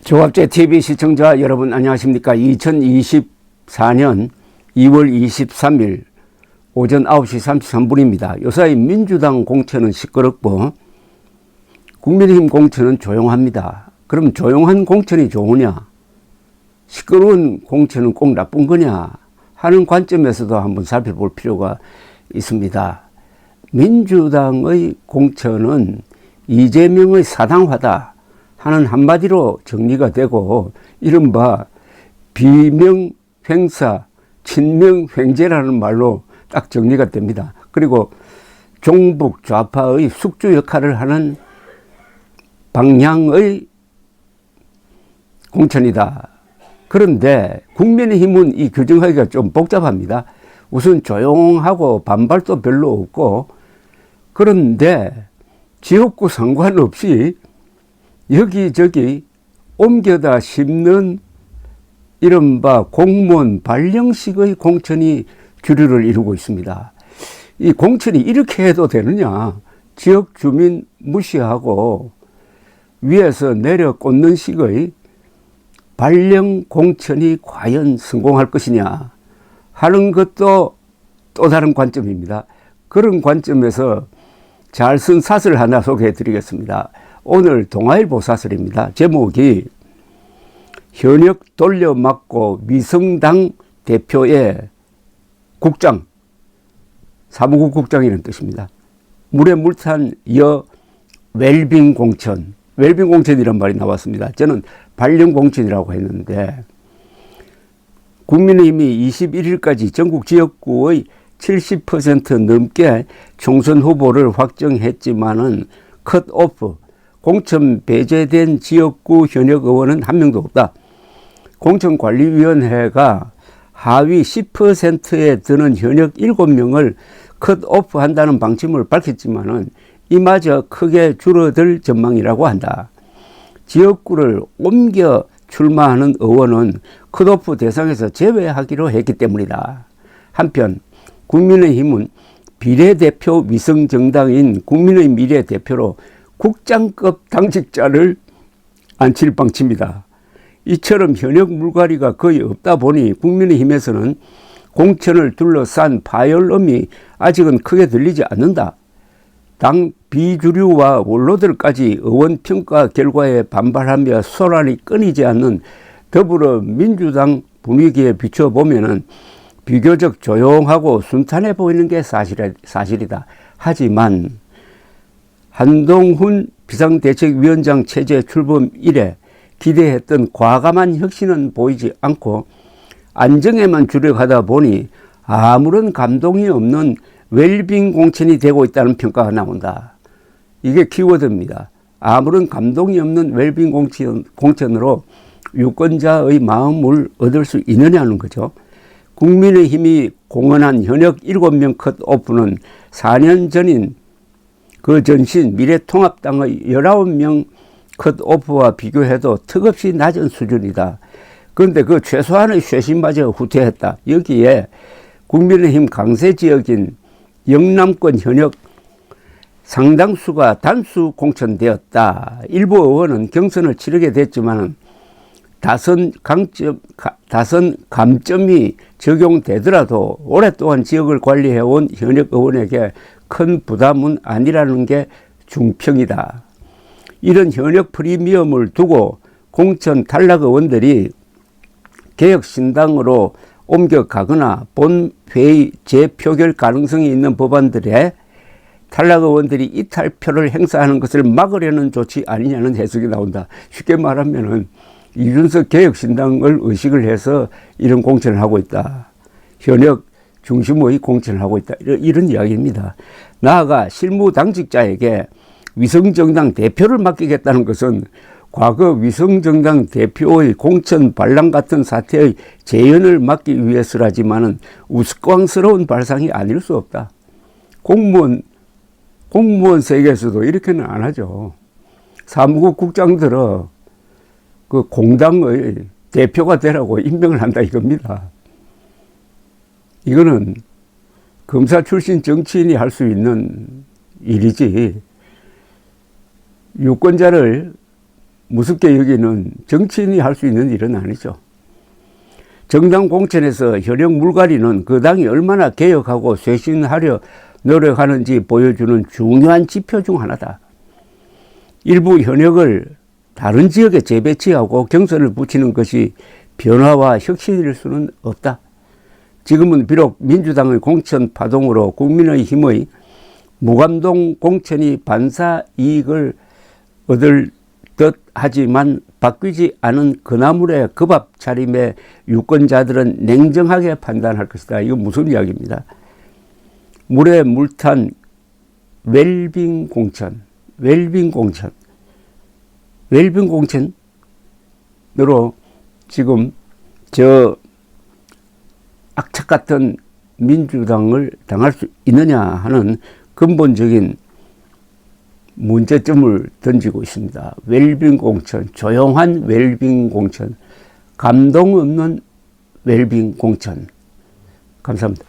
조갑제 TV 시청자 여러분 안녕하십니까. 2024년 2월 23일 오전 9시 33분입니다. 요사이 민주당 공천은 시끄럽고 국민의힘 공천은 조용합니다. 그럼 조용한 공천이 좋으냐, 시끄러운 공천은 꼭 나쁜 거냐 하는 관점에서도 한번 살펴볼 필요가 있습니다. 민주당의 공천은 이재명의 사당화다 하는 한마디로 정리가 되고, 이른바 비명횡사, 친명횡재라는 말로 딱 정리가 됩니다. 그리고 종북 좌파의 숙주 역할을 하는 방향의 공천이다. 그런데 국민의힘은 이 규정하기가 좀 복잡합니다. 우선 조용하고 반발도 별로 없고, 그런데 지역구 상관없이 여기저기 옮겨다 심는 이른바 공무원 발령식의 공천이 주류를 이루고 있습니다. 이 공천이 이렇게 해도 되느냐, 지역 주민 무시하고 위에서 내려 꽂는 식의 발령 공천이 과연 성공할 것이냐 하는 것도 또 다른 관점입니다. 그런 관점에서 잘 쓴 사설 하나 소개해 드리겠습니다. 오늘 동아일보 사설입니다. 제목이 현역 돌려막고 위성당 대표의 국장, 사무국 국장이라는 뜻입니다. 물에 물탄 여 웰빙 공천, 웰빙 공천이란 말이 나왔습니다. 저는 발령 공천이라고 했는데, 국민의힘이 21일까지 전국 지역구의 70% 넘게 총선 후보를 확정했지만은 컷오프, 공천 배제된 지역구 현역 의원은 한 명도 없다. 공천관리위원회가 하위 10%에 드는 현역 7명을 컷오프 한다는 방침을 밝혔지만은 이마저 크게 줄어들 전망이라고 한다. 지역구를 옮겨 출마하는 의원은 컷오프 대상에서 제외하기로 했기 때문이다. 한편 국민의힘은 비례대표 위성정당인 국민의 미래 대표로 국장급 당직자를 앉힐 방침이다. 이처럼 현역 물갈이가 거의 없다 보니 국민의힘에서는 공천을 둘러싼 파열음이 아직은 크게 들리지 않는다. 당 비주류와 원로들까지 의원 평가 결과에 반발하며 소란이 끊이지 않는 더불어민주당 분위기에 비춰보면은 비교적 조용하고 순탄해 보이는 게 사실이다. 하지만 한동훈 비상대책위원장 체제 출범 이래 기대했던 과감한 혁신은 보이지 않고 안정에만 주력하다 보니 아무런 감동이 없는 웰빙 공천이 되고 있다는 평가가 나온다. 이게 키워드입니다. 아무런 감동이 없는 웰빙 공천으로 유권자의 마음을 얻을 수 있느냐는 거죠. 국민의힘이 공언한 현역 7명 컷오프는 4년 전인 그 전신 미래통합당의 19명 컷오프와 비교해도 턱없이 낮은 수준이다. 그런데 그 최소한의 쇄신마저 후퇴했다. 여기에 국민의힘 강세 지역인 영남권 현역 상당수가 단수 공천되었다. 일부 의원은 경선을 치르게 됐지만 다선 감점이 적용되더라도 오랫동안 지역을 관리해온 현역 의원에게 큰 부담은 아니라는 게 중평이다. 이런 현역 프리미엄을 두고 공천 탈락 의원들이 개혁신당으로 옮겨가거나 본회의 재표결 가능성이 있는 법안들에 탈락 의원들이 이탈표를 행사하는 것을 막으려는 조치 아니냐는 해석이 나온다. 쉽게 말하면은 이준석 개혁신당을 의식을 해서 이런 공천을 하고 있다. 현역 중심의 공천을 하고 있다. 이런 이야기입니다. 나아가 실무당직자에게 위성정당 대표를 맡기겠다는 것은 과거 위성정당 대표의 공천 반란 같은 사태의 재현을 막기 위해서라지만은 우스꽝스러운 발상이 아닐 수 없다. 공무원 세계에서도 이렇게는 안 하죠. 사무국 국장들은 그 공당의 대표가 되라고 임명을 한다 이겁니다. 이거는 검사 출신 정치인이 할 수 있는 일이지, 유권자를 무섭게 여기는 정치인이 할 수 있는 일은 아니죠. 정당 공천에서 현역 물갈이는 그 당이 얼마나 개혁하고 쇄신하려 노력하는지 보여주는 중요한 지표 중 하나다. 일부 현역을 다른 지역에 재배치하고 경선을 붙이는 것이 변화와 혁신일 수는 없다. 지금은 비록 민주당의 공천 파동으로 국민의힘의 무감동 공천이 반사 이익을 얻을 듯 하지만 바뀌지 않은 그나물의 그 밥 차림의 유권자들은 냉정하게 판단할 것이다. 이거 무슨 이야기입니다. 물에 물탄 웰빙 공천, 웰빙 공천으로 지금 저 악착 같은 민주당을 당할 수 있느냐 하는 근본적인 문제점을 던지고 있습니다. 웰빙 공천, 조용한 웰빙 공천, 감동 없는 웰빙 공천. 감사합니다.